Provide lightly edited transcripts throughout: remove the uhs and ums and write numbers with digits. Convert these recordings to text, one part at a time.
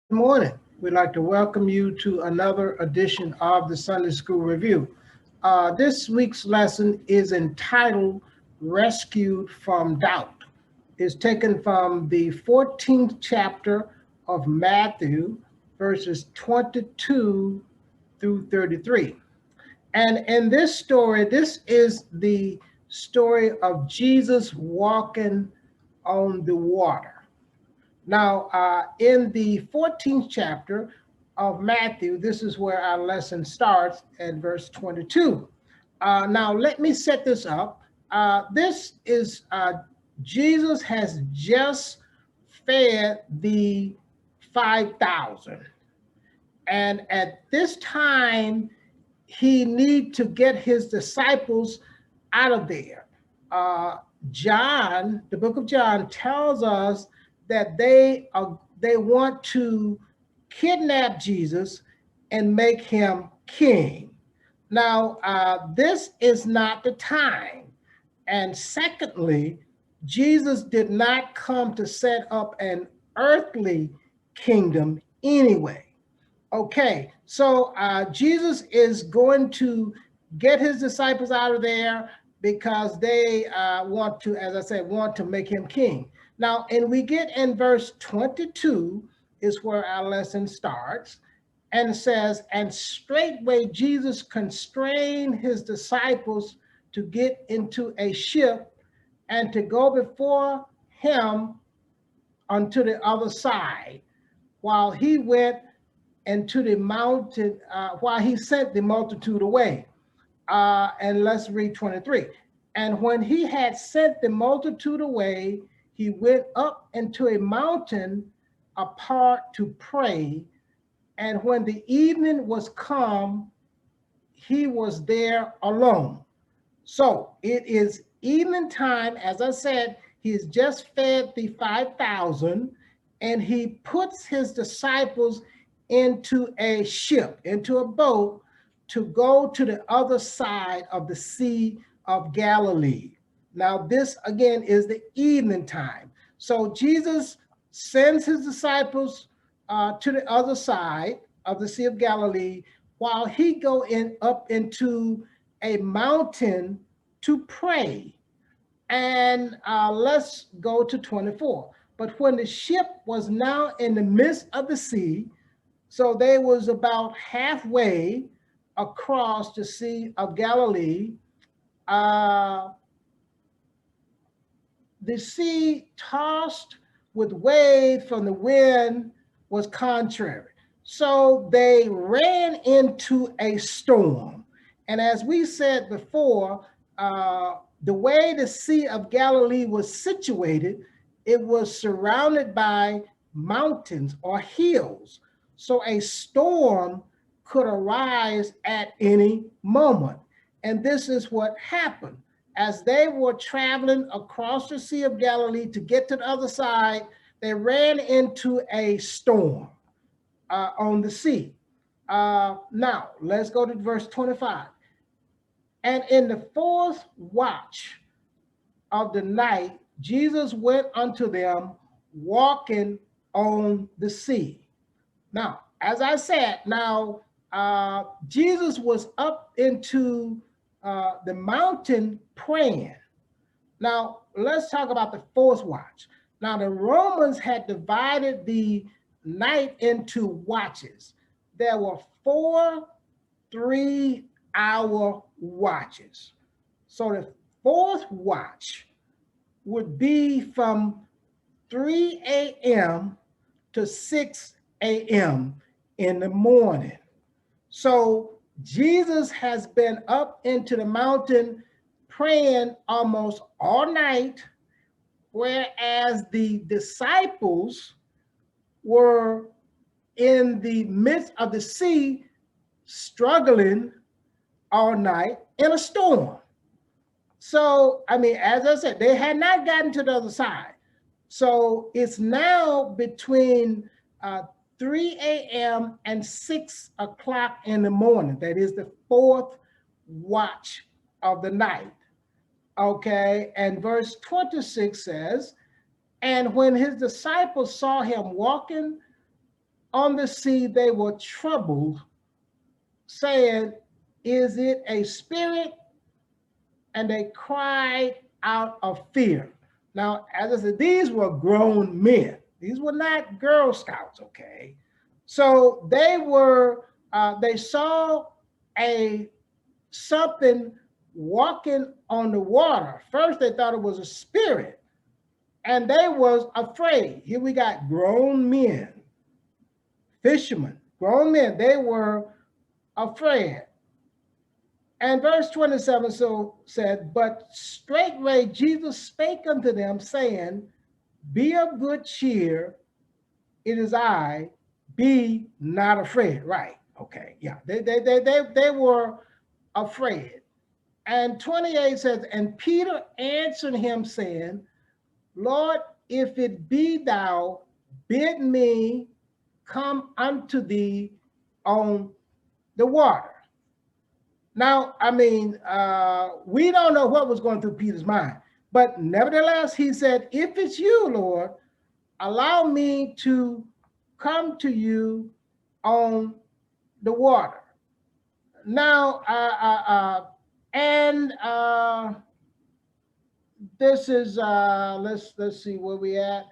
Good morning. We'd like to welcome you to another edition of the Sunday School Review. This week's lesson is entitled Rescued from Doubt. It's taken from the 14th chapter of Matthew, verses 22 through 33. And in this story, this is the story of Jesus walking on the water. Now, in the 14th chapter of Matthew, this is where our lesson starts at verse 22. Now, let me set this up. This is Jesus has just fed the 5,000. And at this time, he need to get his disciples out of there. Uh, John, the book of John, tells us that they want to kidnap Jesus and make him king. Now, this is not the time. And secondly, Jesus did not come to set up an earthly kingdom anyway. Okay, so Jesus is going to get his disciples out of there because they want to, as I said, want to make him king. Now, and we get in verse 22 is where our lesson starts, and says, and straightway Jesus constrained his disciples to get into a ship and to go before him unto the other side, while he went into the mountain, while he sent the multitude away. And let's read 23. And when he had sent the multitude away, he went up into a mountain apart to pray. And when the evening was come, he was there alone. So it is evening time. As I said, he's just fed the 5,000, and he puts his disciples into a ship, into a boat, to go to the other side of the Sea of Galilee. Now, this again is the evening time. So Jesus sends his disciples to the other side of the Sea of Galilee, while he go in up into a mountain to pray. And let's go to 24. But when the ship was now in the midst of the sea, so they was about halfway across the Sea of Galilee, uh, the sea tossed with waves from the wind was contrary. So they ran into a storm. And as we said before, the way the Sea of Galilee was situated, it was surrounded by mountains or hills. So a storm could arise at any moment. And this is what happened. As they were traveling across the Sea of Galilee to get to the other side, they ran into a storm on the sea. Now, let's go to verse 25. And in the fourth watch of the night, Jesus went unto them walking on the sea. Now, as I said, Jesus was up into the mountain praying. Now, let's talk about the fourth watch. Now, the Romans had divided the night into watches. There were 4 3-hour watches. So the fourth watch would be from 3 a.m. to 6 a.m. in the morning. So Jesus has been up into the mountain praying almost all night, whereas the disciples were in the midst of the sea struggling all night in a storm. So, I mean, as I said, they had not gotten to the other side. So it's now between 3 a.m. and 6 o'clock in the morning. That is the fourth watch of the night. Okay, and verse 26 says, and when his disciples saw him walking on the sea they were troubled, saying, is it a spirit? And they cried out of fear. Now, as I said, these were grown men. These were not Girl Scouts, okay? So they saw something walking on the water. First, they thought it was a spirit, and they was afraid. Here we got grown men, fishermen, grown men. They were afraid. And verse 27 said, but straightway Jesus spake unto them, saying, be of good cheer, it is I, be not afraid. Right, okay, yeah, they were afraid. And 28 says, and Peter answered him, saying, Lord, if it be thou, bid me come unto thee on the water. Now, I mean, we don't know what was going through Peter's mind, but nevertheless, he said, if it's you, Lord, allow me to come to you on the water. Now, this is, let's see where we at.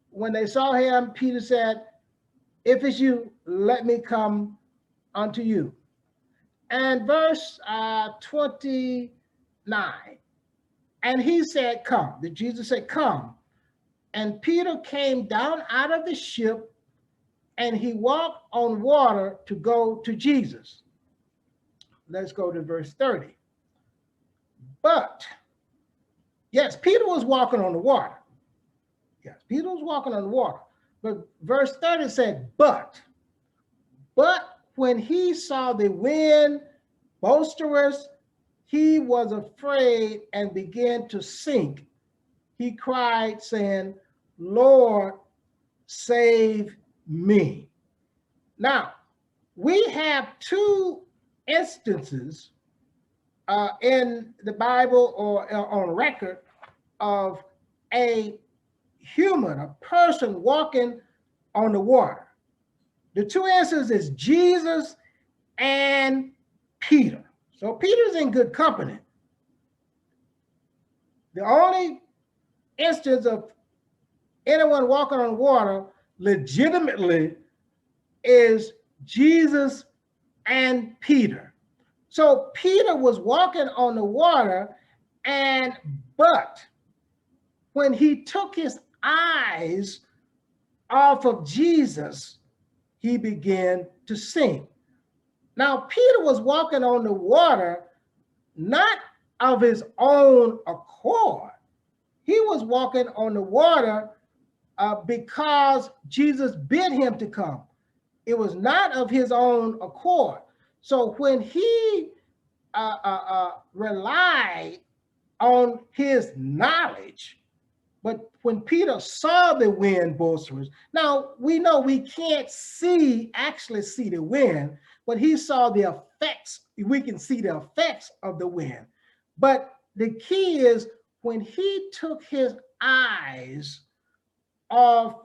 When they saw him, Peter said, if it's you, let me come unto you. And verse 29, and he said, come. Jesus said, come. And Peter came down out of the ship, and he walked on water to go to Jesus. Let's go to verse 30. But, yes, Peter was walking on the water. Yes, Peter was walking on the water. But verse 30 said, but when he saw the wind boisterous, he was afraid and began to sink. He cried, saying, Lord, save me. Now, we have two instances in the Bible or on record of a human, a person walking on the water. The two instances is Jesus and Peter. So Peter's in good company. The only instance of anyone walking on water legitimately is Jesus and Peter. So Peter was walking on the water, but when he took his eyes off of Jesus, he began to sink. Now, Peter was walking on the water not of his own accord. He was walking on the water because Jesus bid him to come. It was not of his own accord. So when he relied on his knowledge, but when Peter saw the wind boisterous, now we know we can't actually see the wind, but he saw the effects. We can see the effects of the wind. But the key is when he took his eyes off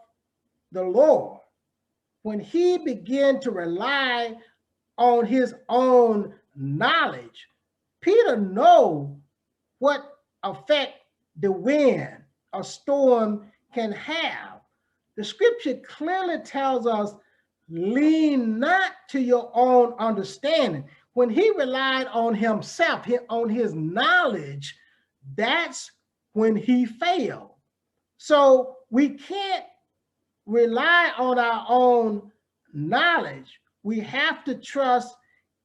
the Lord, when he began to rely on his own knowledge, Peter knew what effect the wind, a storm, can have. The scripture clearly tells us, lean not to your own understanding. When he relied on himself, on his knowledge, that's when he failed. So we can't rely on our own knowledge. We have to trust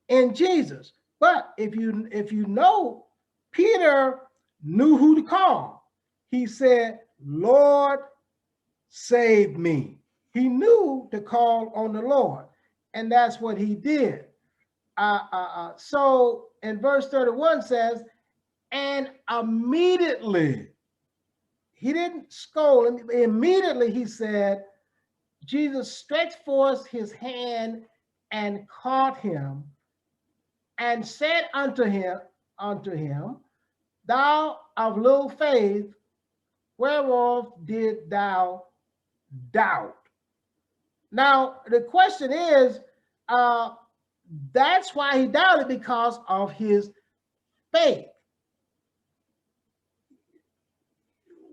in Jesus. But if you know, Peter knew who to call. He said, Lord, save me. He knew to call on the Lord, and that's what he did. So in verse 31 says, and immediately, he didn't scold him. Immediately he said, Jesus stretched forth his hand and caught him and said unto him, thou of little faith, whereof did thou doubt? Now, the question is, that's why he doubted, because of his faith.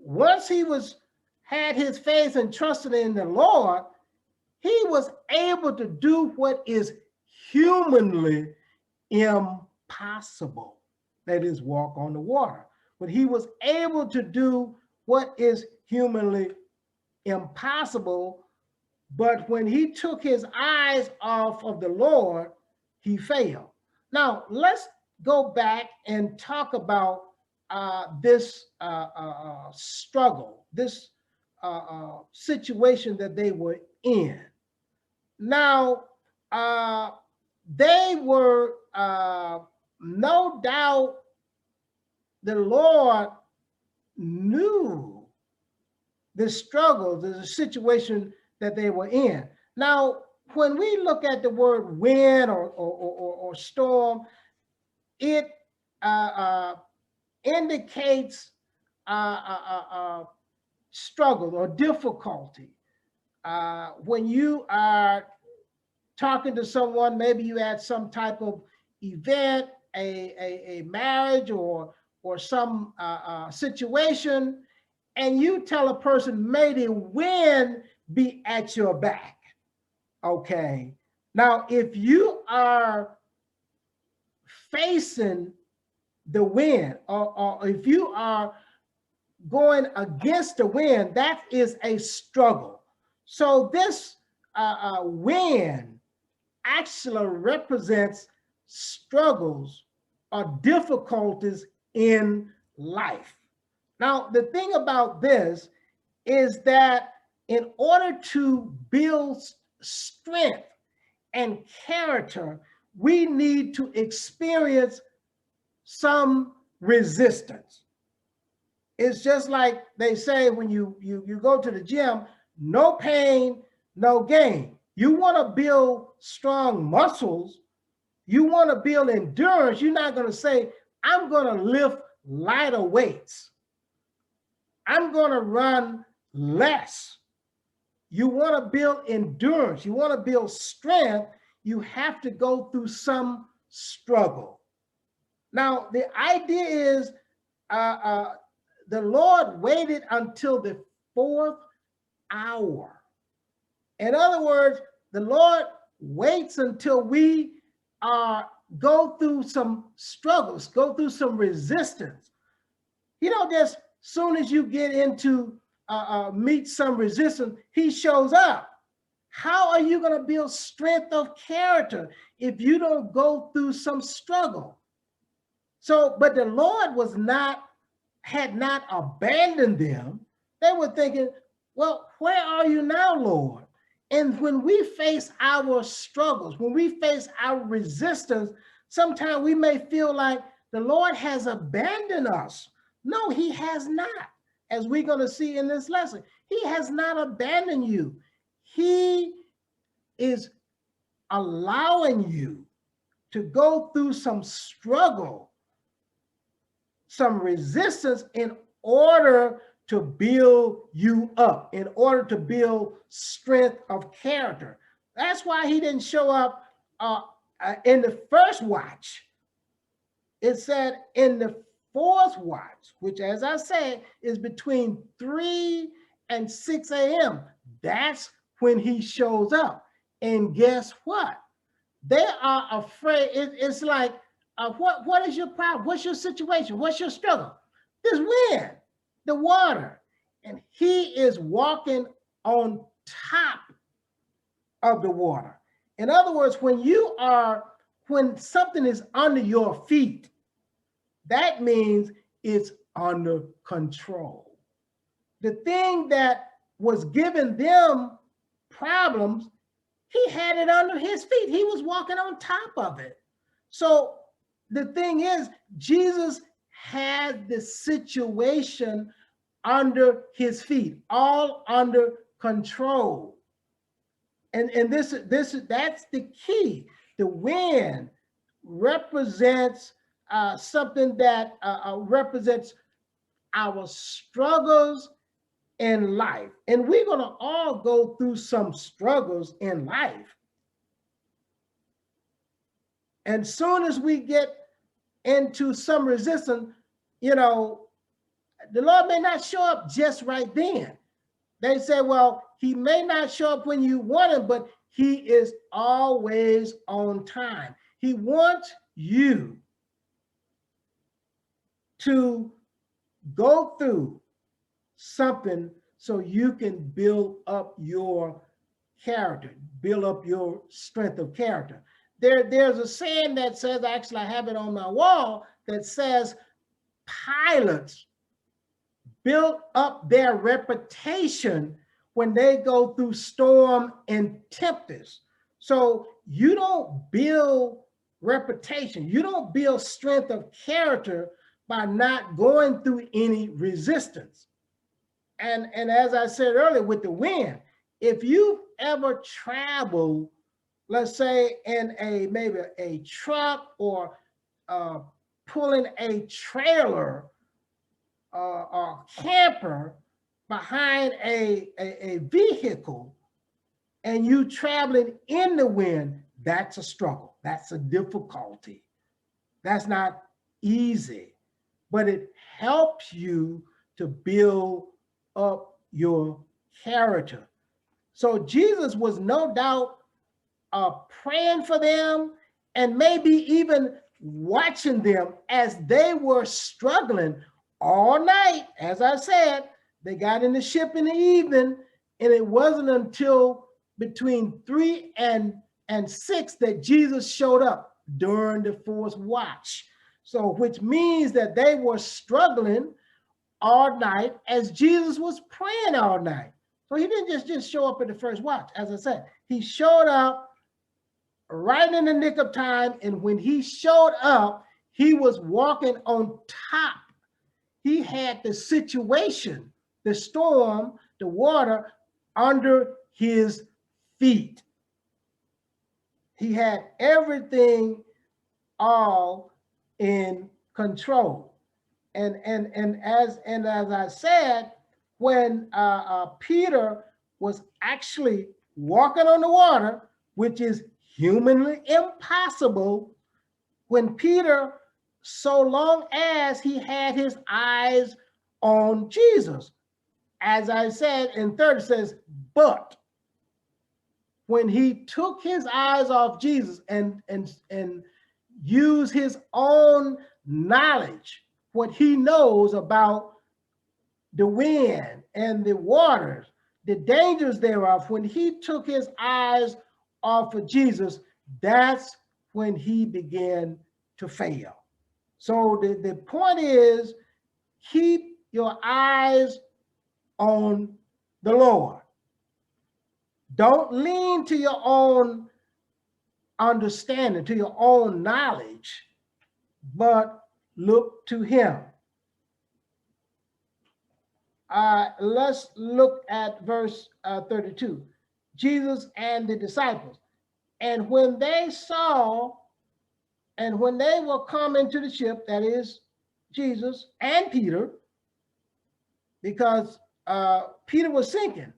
Once he had his faith and trusted in the Lord, he was able to do what is humanly impossible. That is, walk on the water. But he was able to do what is humanly impossible. But when he took his eyes off of the Lord, he failed. Now, let's go back and talk about this struggle, this situation that they were in. Now, they were, no doubt, the Lord knew the struggle, the situation that they were in. Now, when we look at the word wind or storm, it indicates struggle or difficulty. When you are talking to someone, maybe you had some type of event, a marriage or some situation, and you tell a person, may the wind be at your back. Okay. Now, if you are facing the wind, or if you are going against the wind, that is a struggle. So this wind actually represents struggles or difficulties in life. Now, the thing about this is that in order to build strength and character, we need to experience some resistance. It's just like they say when you go to the gym, no pain, no gain. You want to build strong muscles, you want to build endurance. You're not going to say, I'm going to lift lighter weights, I'm going to run less. You want to build endurance, you want to build strength, you have to go through some struggle. Now, the idea is the Lord waited until the 4th hour. In other words, the Lord waits until we go through some struggles, go through some resistance. You know, just soon as you get into meet some resistance, he shows up. How are you going to build strength of character if you don't go through some struggle? So, but the Lord had not abandoned them. They were thinking, well, where are you now, Lord? And when we face our struggles, when we face our resistance, sometimes we may feel like the Lord has abandoned us. No, he has not. As we're going to see in this lesson, he has not abandoned you. He is allowing you to go through some struggle, some resistance, in order to build you up, in order to build strength of character. That's why he didn't show up in the first watch. It said in the 4th watch, which, as I said, is between 3 and 6 a.m. That's when he shows up. And guess what? They are afraid. It's like, what is your problem? What's your situation? What's your struggle? This wind, the water. And he is walking on top of the water. In other words, when something is under your feet, that means it's under control. The thing that was giving them problems, he had it under his feet. He was walking on top of it. So the thing is, Jesus had the situation under his feet, all under control. And that's the key. The wind represents something that represents our struggles in life. And we're going to all go through some struggles in life. And soon as we get into some resistance, you know, the Lord may not show up just right then. They say, well, he may not show up when you want him, but he is always on time. He wants you to go through something so you can build up your character, build up your strength of character. There's a saying that says, actually, I have it on my wall, that says pilots build up their reputation when they go through storm and tempest. So you don't build reputation, you don't build strength of character by not going through any resistance. And as I said earlier with the wind, if you ever travel, let's say in maybe a truck or pulling a trailer or camper behind a vehicle, and you traveling in the wind, that's a struggle. That's a difficulty. That's not easy, but it helps you to build up your character. So Jesus was no doubt praying for them and maybe even watching them as they were struggling all night. As I said, they got in the ship in the evening, and it wasn't until between 3 and 6 that Jesus showed up during the fourth watch. So, which means that they were struggling all night as Jesus was praying all night. So he didn't just show up at the first watch. As I said, he showed up right in the nick of time. And when he showed up, he was walking on top. He had the situation, the storm, the water under his feet. He had everything all in control. And as I said, when Peter was actually walking on the water, which is humanly impossible, when Peter, so long as he had his eyes on Jesus, as I said in 30, says, but when he took his eyes off Jesus and used his own knowledge, what he knows about the wind and the waters, the dangers thereof, when he took his eyes off of Jesus, that's when he began to fail. So the point is, keep your eyes on the Lord. Don't lean to your own understanding, to your own knowledge, but look to him. Let's look at verse 32. Jesus and the disciples. And when they saw, and when they were come into the ship, that is Jesus and Peter, because Peter was sinking,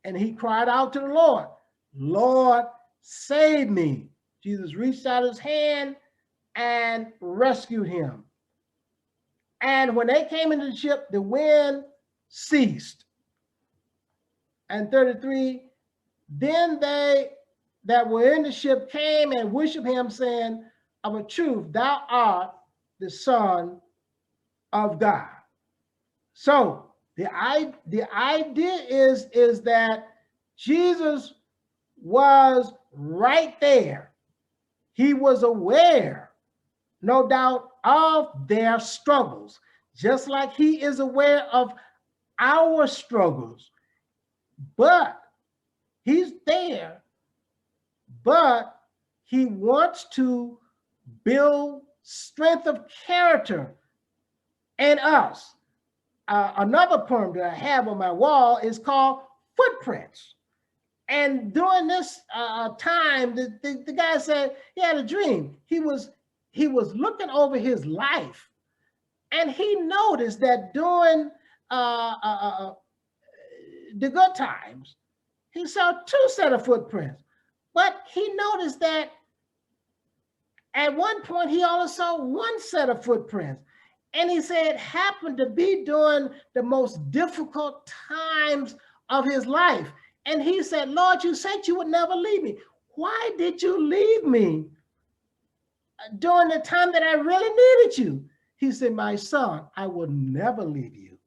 and he cried out to the Lord, Lord, save me. Jesus reached out his hand and rescued him. And when they came into the ship, the wind ceased. And 33, then they that were in the ship came and worshiped him, saying, of a truth, thou art the Son of God. So the idea is that Jesus was right there. He was aware, no doubt, of their struggles, just like he is aware of our struggles. But he's there, but he wants to build strength of character in us. Another poem that I have on my wall is called Footprints. And during this time, the guy said he had a dream. He was looking over his life, and he noticed that during the good times, he saw 2 set of footprints. But he noticed that at one point he only saw 1 set of footprints. And he said it happened to be during the most difficult times of his life. And he said, Lord, you said you would never leave me. Why did you leave me during the time that I really needed you? He said, my son, I will never leave you.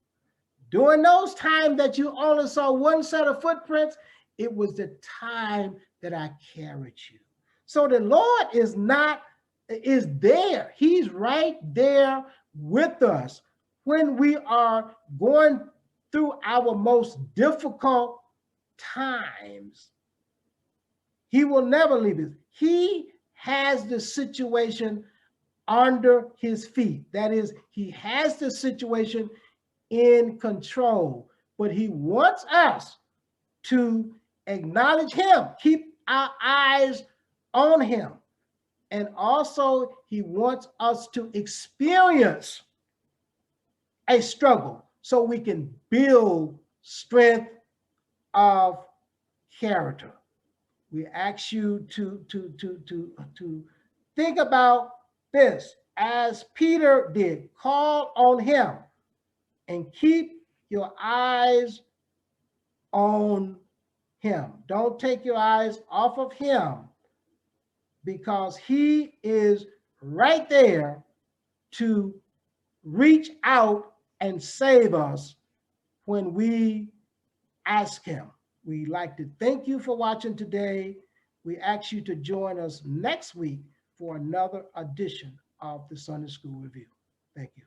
During those times that you only saw 1 set of footprints, it was the time that I carried you. So the Lord is there. He's right there with us when we are going through our most difficult times. He will never leave us. He has the situation under his feet. That is, he has the situation in control, but he wants us to acknowledge him, keep our eyes on him. And also he wants us to experience a struggle so we can build strength of character. We ask you to think about this as Peter did. Call on him and keep your eyes on him. Don't take your eyes off of him, because he is right there to reach out and save us when we ask him. We'd like to thank you for watching today. We ask you to join us next week for another edition of the Sunday School Review. Thank you.